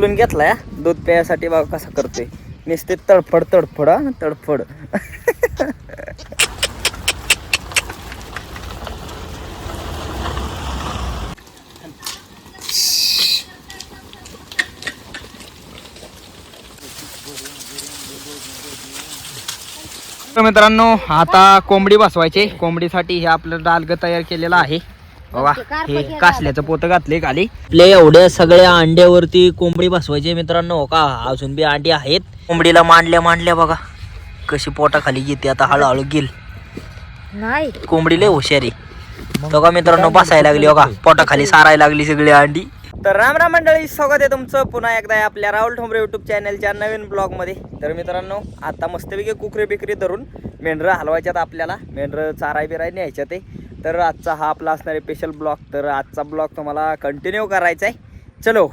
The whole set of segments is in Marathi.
बोलून घेतलाय दूध प्यायसाठी बघा कसा करतोय नुसते तडफड तडफड तडफड मित्रांनो आता कोंबडी बसवायची कोंबडीसाठी हे आपलं डालग तयार केलेलं आहे बघा हे कासल्याचं पोतं घातले खाली आपले एवढ्या सगळ्या अंड्यावरती कोंबडी बसवायची मित्रांनो हो का अजून बी अंडी आहेत कोंबडीला मांडल्या बघा कशी पोटाखाली येते आता हळूहळू गेल नाही कोंबडी लय हुशारी बघा मित्रांनो बसायला लागली बघा पोटाखाली सारायला लागली सगळी अंडी तर राम राम मंडळी स्वागत आहे तुमचं पुन्हा एकदा आपल्या राहुल ठोंबरे युट्यूब चॅनलच्या नवीन ब्लॉग मध्ये तर मित्रांनो आता मस्तपैकी कुकरी बिकरी धरून मेंढरं हलवायच्यात आपल्याला मेंढरं चाराय बिराय न्यायच्या ते तर आजचा हा आपला असणारे स्पेशल ब्लॉग तर आजचा ब्लॉग तुम्हाला कंटिन्यू करायचा आहे चलो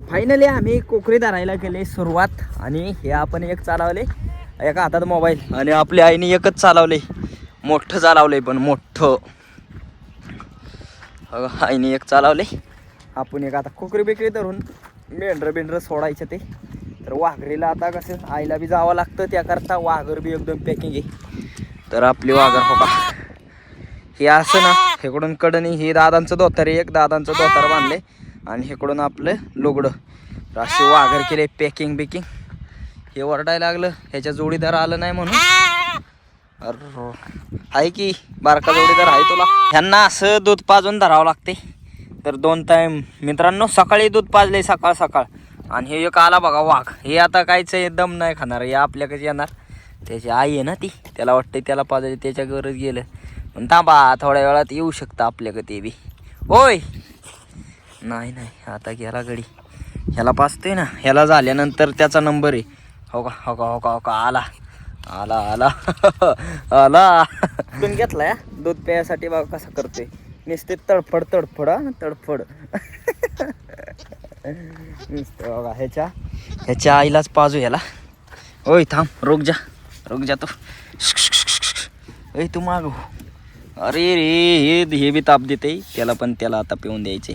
फायनली आम्ही कोकरी धरायला केली सुरुवात आणि हे आपण एक चालवले एका हातात मोबाईल आणि आपल्या आईने एकच चालवले मोठं चालवलंय पण मोठं आईने एक चालवले आपण एक आता कोकरी बिकरी धरून मेंढरं सोडायचं ते तर वाघरीला आता कसं आईला बी जावं लागतं त्याकरता वाघर बी एकदम पॅकिंग आहे तर आपली वाघर हो का हे असं ना हेकडून कडनी हे दादांचं धोतर एक दादांचं धोतर बांधले आणि हेकडून आपलं लुगडं असे वाघर केले पॅकिंग बिकिंग हे वरडायला लागलं ह्याच्या जोडीदार आलं नाही म्हणून अरे आहे की बारका जोडीदार आहे तुला ह्यांना असं दूध पाजून धरावं लागते तर 2 टाइम मित्रांनो सकाळी दूध पाजले सकाळ आणि हे एक आला बघा वाघ हे आता काहीच दम नाही खाणार हे आपल्याकडे येणार त्याची आई आहे ना ती त्याला वाटतं त्याला पाजायचं त्याच्या गरज गेलं पण थांबा थोड्या वेळात येऊ शकतं आपल्याकडे ते बी होय नाही आता गेला गडी ह्याला पाजतोय ना ह्याला झाल्यानंतर त्याचा नंबर आहे हो का आला दूध घेतलाय दूध प्यायसाठी बघा कसा करतोय नुसते तडफड नुसतं बघा ह्याच्या आईलाच पाजू ह्याला ओय थांब रोग जा तू ओय तू मागू अरे रे हे बी ताप देते त्याला आता पिऊन द्यायचे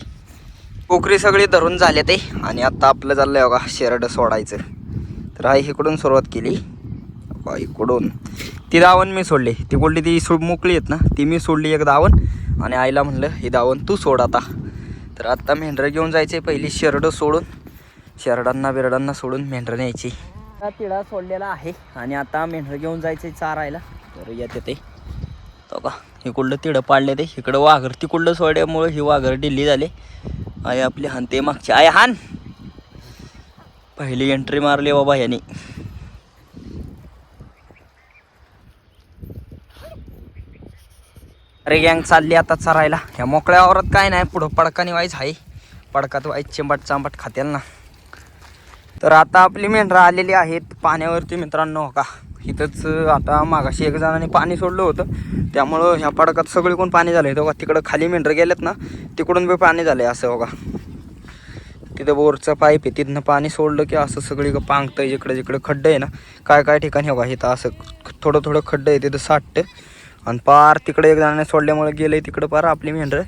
कोकरी सगळी धरून झाले ते आणि आता आपलं चाललंय बघा शेरड सोडायचं तर आई इकडून सुरुवात केली इकडून ती दावण मी सोडली ती बोलली ती मोकळी आहेत ना ती मी सोडली एक दावण आणि आईला म्हणलं ही दावण तू सोड आता तर आता मेंढरं घेऊन जायचे पहिली शेरडं सोडून शेरडांना सोडून मेंढरं न्यायची तिळा सोडलेला आहे आणि आता मेंढरं घेऊन जायचे चारायला तर येते ते तो का इकडलं तिळं पाडले ते इकडं वाघर तिकडलं सोडल्यामुळं ही वाघर ढिल्ली झाले आई आपली हानते मागची आई हान पहिली एंट्री मारली बाबा ह्यानी अरे गँग चालली आता चरायला ह्या मोकळ्या वावरात काय नाही पुढं पडकानी वाईच आहे पडकात वाईच चांबट खात्याल ना तर आता आपली मेंढरं आलेली आहेत पाण्यावरती मित्रांनो हो का इथंच आता मागाशी एक जणांनी पाणी सोडलं होतं त्यामुळं ह्या पडकात सगळीकडून पाणी झालं आहे हो का तिकडं खाली मेंढरं गेलेत ना तिकडून बी पाणी झालं आहे असं हो का तिथं बोरचं पाईप आहे तिथनं पाणी सोडलं की असं सगळी पांगतं जिकडं खड्डं आहे ना काय ठिकाणी हो का इथं असं थोडं खड्डं आहे तिथं साठतं आणि पार तिकडे एक जणाने सोडल्यामुळे गेले तिकडं पार आपली मेंढरं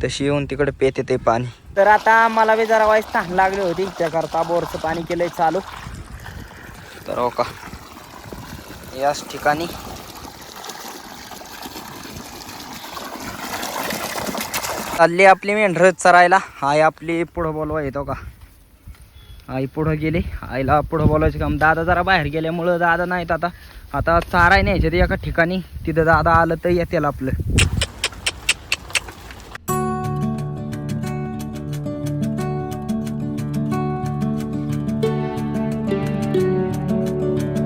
तशी येऊन तिकडे पेते ते पाणी तर आता मला बी जरा वाईस तहान लागली होती त्याकरता बोरचं पाणी केलंय चालू तर हो का याच ठिकाणी चालली आपली मेंढरं चरायला आई आपली पुढं बोलवा येतो का आई पुढं गेली आईला पुढं बोलायचं काम दादा जरा बाहेर गेल्यामुळं दादा नाहीत आता चाराय न्यायचे ते एका ठिकाणी तिथं दादा आलं तर येतील आपलं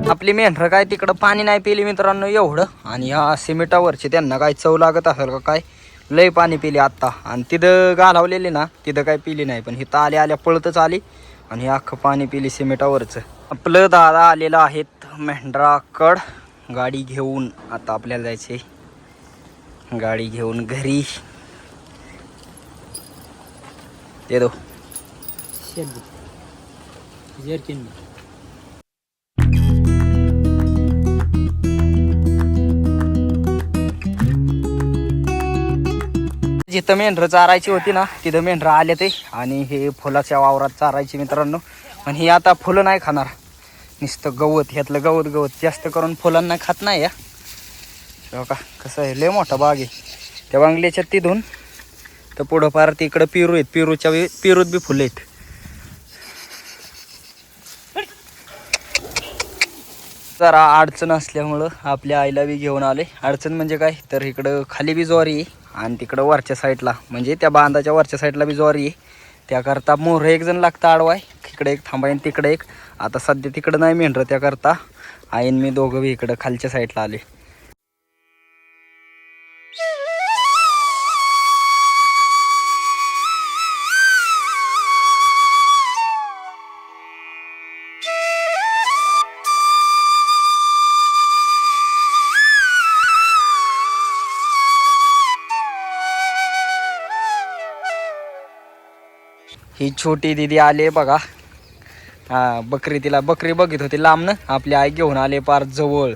आपली मेंढरं काय तिकडं पाणी नाही पिली मित्रांनो एवढं आणि ह्या सिमेंटावरची त्यांना काय चव लागत असेल का काय लय पाणी पिली आत्ता आणि तिथं घालवलेली ना तिथं काय पिली नाही पण हिथं आल्या पळतच आली आणि हे अख्खं पाणी पिली सिमेंटावरचं आपलं दादा आलेलं आहेत मेंढराकड गाडी घेऊन आता आपल्याला जायचे गाडी घेऊन घरी दे दो जिथं मेंढरं चारायची होती ना तिथं मेंढरं आले ते आणि हे फुलाच्या वावरात चारायची मित्रांनो आणि ही आता फुलं नाही खाणार, नुसतं गवत, ह्यातलं गवत गवत जास्त करून फुलांना खात नाही या. हो का, कसं आहे, लय मोठा बाग आहे त्या बांगल्याच्या तिथून तर पुढं फार तिकडं पेरू आहेत, पेरूत बी फुलं आहेत. जरा अडचण असल्यामुळं आपल्या आईला बी घेऊन आले. अडचण म्हणजे काय तर इकडं खाली बी ज्वारी आहे आणि तिकडं वरच्या साईडला म्हणजे त्या बांधाच्या वरच्या साईडला बी ज्वारी आहे. त्याकरता मोहरं एक जण लागतं आडवाय, इकडे एक थांबाय आणि तिकडे एक. आता सध्या तिकडं नाही मेंढरं, त्याकरता आईन मी दोघं बी इकडं खालच्या साईडला आले. ही छोटी दिदी आले बघा. हा, बकरी बघित होती लांबनं, आपली आई घेऊन आले पार जवळ.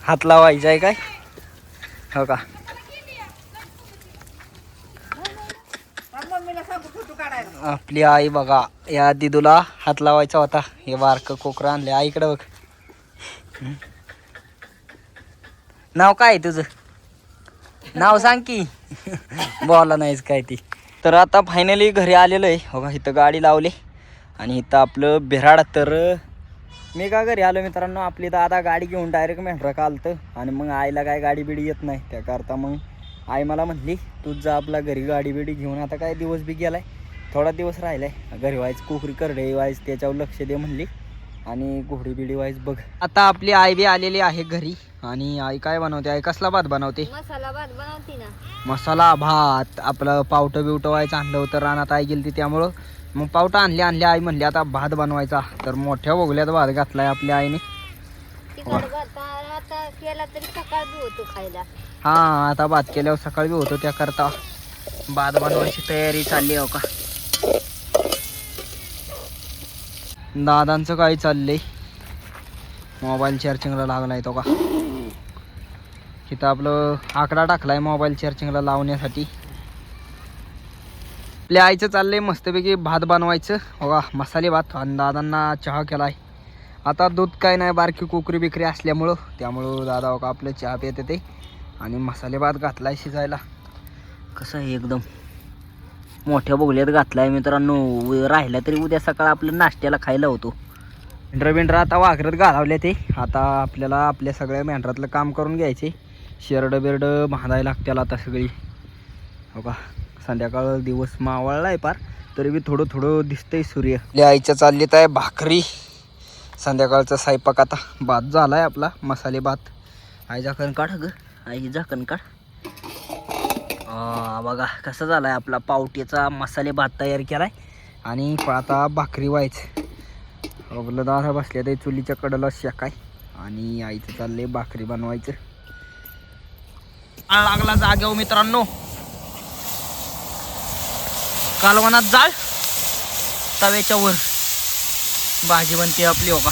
हात लावायचा आहे काय, हो का. आपली आई बघा, या दिदूला हात लावायचा होता. हे बारकं कोकरं आणले आईकडे बघ. नाव काय तुझं, नाव सांग की. बोला नाहीच काय ती. तर आता फायनली घरी आलेलो आहे. हो का, इथं गाडी लावली आणि इथं आपलं बिराड. तर मी का घरी आलो मित्रांनो, आपली दादा गाडी घेऊन डायरेक्ट मेंढरा कालतं आणि मग आईला काय गाडी बिडी येत नाही. त्याकरता मग आई मला म्हणली तूच जा आपला घरी गाडी बिडी घेऊन. आता काय दिवस बी गेलाय, थोडा दिवस राहिलाय घरी व्हायचं, कोकरी करडे व्हायचं, त्याच्यावर लक्ष दे म्हणली आणि घोडी बिडी व्हायचं बघ. आता आपली आई बी आलेली आहे घरी आणि आई काय बनवते, आई कसला भात बनवते, मसाला भात बनवते ना. मसाला भात. आपलं पावटं बिवटं व्हायचं आणलं होतं, रानात आई गेली त्यामुळं मग पावटं आणले आई म्हणली आता भात बनवायचा. तर मोठ्या बघल्यात भात घातलाय आपल्या आईने. तिखट भात आता केला तरी सकाळ बी होतो खायला. हा, आता भात केल्यावर सकाळी बी होतो, त्याकरता भात बनवायची तयारी चालली. हो का, दादांचं काय चाललंय, मोबाईल चार्जिंगला लागलाय तो का. इथं आपलं आकडा टाकलाय मोबाईल चार्जिंगला लावण्यासाठी. आपल्या आईचं चाललंय मस्तपैकी भात बनवायचं. हो का, मसाले भात. आणि दादांना चहा केलाय. आता दूध काय नाही, बारकी कोकरी बिकरी असल्यामुळं, त्यामुळं दादा हो का आपलं चहा पिते ते आणि मसाले भात घातलाय शिजायला. कसं आहे, एकदम मोठ्या बोगल्यात घातलाय मित्रांनो. राहिला तरी उद्या सकाळ आपलं नाश्त्याला खायला होतो. मेंढरं आता वाघरत घालावले ते. आता आपल्याला आपल्या सगळ्या मेंढरातलं काम करून घ्यायचे. शेरडं बिरडं बांधायला लागतील आता सगळी. हो का, संध्याकाळ दिवस मावळलाय पार, तरी बी थोडं थोडं दिसतंय सूर्य. आपल्या आईच्या चाललीत आहे भाकरी. संध्याकाळचा स्वयंपाक आता भात झालाय आपला, मसाले भात. आई झाकण काढ ग, आई झाकण काढ. बघा कसं झालाय आपला पावट्याचा मसाले भात तयार केलाय आणि आता भाकरी व्हायचं. आपलं दादा बसल्या ते चुलीच्या कडेला शेकाय आणि आईचं चाललंय भाकरी बनवायचं. लागला जाग्यावर मित्रांनो, कालवनात जाळ, तव्याच्या वर भाजी बनते आपली. हो का,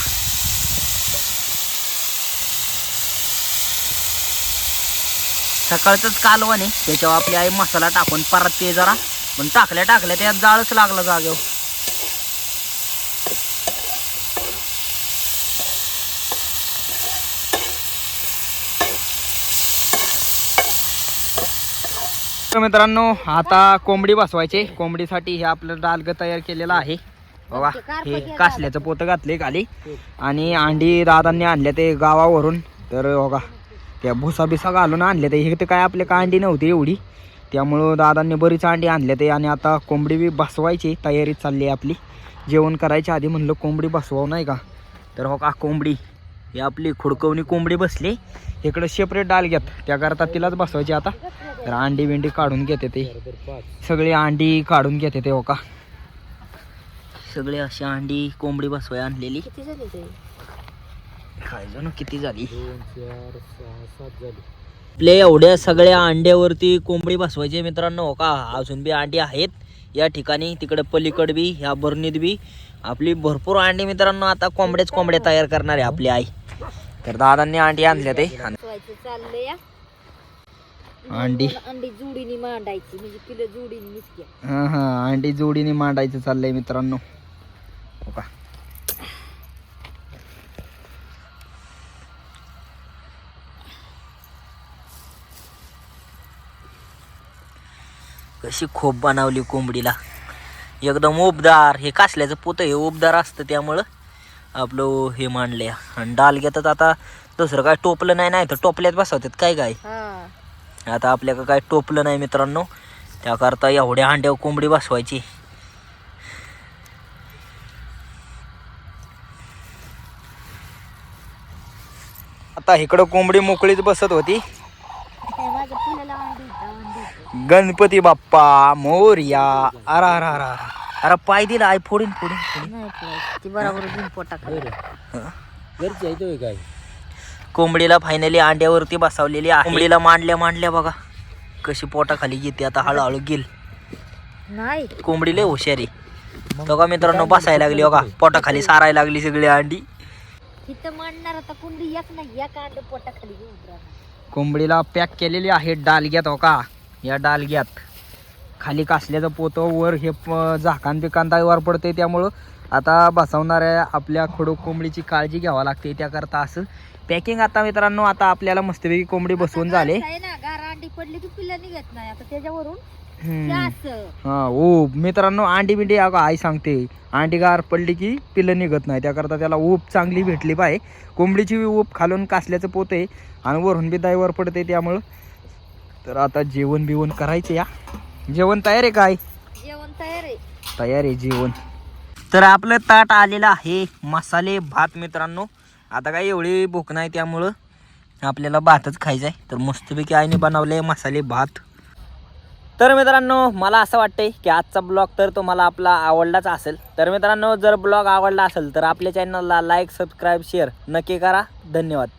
सकाळचंच कालवण आहे, त्याच्यावर आपली आई मसाला टाकून परत ते जरा पण टाकल्या त्यात जाळच लागला जागेवर. मित्रांनो आता कोंबडी बसवायचे. कोंबडीसाठी हे आपलं डालगं तयार केलेलं आहे. बघा, हे कासल्याचं पोतं घातले खाली आणि अंडी दादांनी आणल्या ते गावावरून. तर बघा, त्या भुसा बिसा घालून आणल्या ते. हे तर काय आपल्या का अंडी नव्हती एवढी, त्यामुळं दादांनी बरीच अंडी आणल्या ते. आणि आता कोंबडी बी बसवायची तयारी चालली आहे आपली. जेवण करायच्या आधी म्हणलं कोंबडी बसवावं नाही का. तर हो का, कोंबडी ही आपली खुडकवणी कोंबडी बसली. इकडं सेपरेट डाल घेत, त्याकरता तिलाच बसवायची आता. तर अंडी बिंडी काढून घेते ते, सगळी अंडी काढून घेते ते. हो का, सगळे अशी अंडी कोंबडी बसवाय आणलेली. काय जण किती झाली, 2 4 6 7 झाली. आपल्या एवढ्या सगळ्या अंड्यावरती कोंबडी बसवायची मित्रांनो. हो का, अजून बी अंडी आहेत या ठिकाणी, तिकडे पलीकड बी, ह्या बरणीत बी आपली भरपूर अंडी मित्रांनो. आता कोंबड्या तयार करणार आहे आपली आई. तर दादांनी अंडी आणल्या ते. चाललंय अंडी जोडीने मांडायची, म्हणजे पिलं जोडीने निसक्या. हा अंडी जोडीने मांडायचं चाललंय मित्रांनो. हो का कशी खोप बनवली कोंबडीला एकदम उबदार. हे कासल्याचं पोतं हे उबदार असतं त्यामुळं आपलं हे मांडले. आणि डालग्यातच आता दुसरं काय टोपलं नाही, नाही तर टोपल्यात बसवतात काय काय. हा आता आपल्याकडं काय टोपलं नाही मित्रांनो, त्याकरता एवढ्या हांड्यावर कोंबडी बसवायची. आता इकडं कोंबडी मोकळीच बसत होती. ते माझ्या पिल्लाला अंडी गणपती बाप्पा मोरया. अरा अरा अरा अरे पाय दिला आई फोडीन फोडीन फोडीन. नाही पुरायची. ती बरोबर घेऊन पोटा खाली. घरची आहे तो काय कोंबडीला फायनली अंड्यावरती बसवलेली आहे. कोंबडीला मांडल्या मांडल्या बघा कशी पोटा खाली घेते. आता हळूहळू गेल. नाही कोंबडी लय हुशारी. बघा मित्रांनो बसायला लागली बघा, पोटा खाली सारायला लागली सगळी अंडी. तिथं मांडणार आता कुंडी एक नाही एक अंड पोटा खाली घेऊन राहणार. कोंबडीला पॅक केलेली आहे डालग्यात. हो का या डालग्यात खाली कासल्याचं पोतं वर हे झाकान पिकांत वर पडते. त्यामुळं आता बसवणाऱ्या आपल्या खडूक कोंबडीची काळजी घ्यावी लागते. त्याकरता असं पॅकिंग. आता मित्रांनो आता आपल्याला मस्तपैकी कोंबडी बसवून झाले. आहे ना गार अंडी पडली की पिल्ला निघत नाही. आता त्याच्यावरून ते असं. हा ऊब मित्रांनो अंडी बिंडी आई सांगते अंडी गार पडली की पिल्लं निघत नाही. त्याकरता त्याला ऊब चांगली भेटली पाहिजे. कोंबडीची ऊब खालून कासल्याचं पोत आहे आणि वरून बी दाईवर पडते. त्यामुळं तर आता जेवण बिवण करायचं. या जेवण तयार आहे काय? जेवण तयार आहे. तयार आहे जेवण. तर आपलं ताट आलेलं आहे मसाले भात मित्रांनो. आता काय एवढी भूक नाही त्यामुळं आपल्याला भातच खायचा आहे. तर मस्तपैकी आईने बनवले मसाले भात. तर मित्रांनो मला असं वाटतंय की आजचा ब्लॉग तर तुम्हाला आपला आवडलाच असेल. तर मित्रांनो जर ब्लॉग आवडला असेल तर आपल्या चॅनलला लाईक सबस्क्राईब शेअर नक्की करा. धन्यवाद.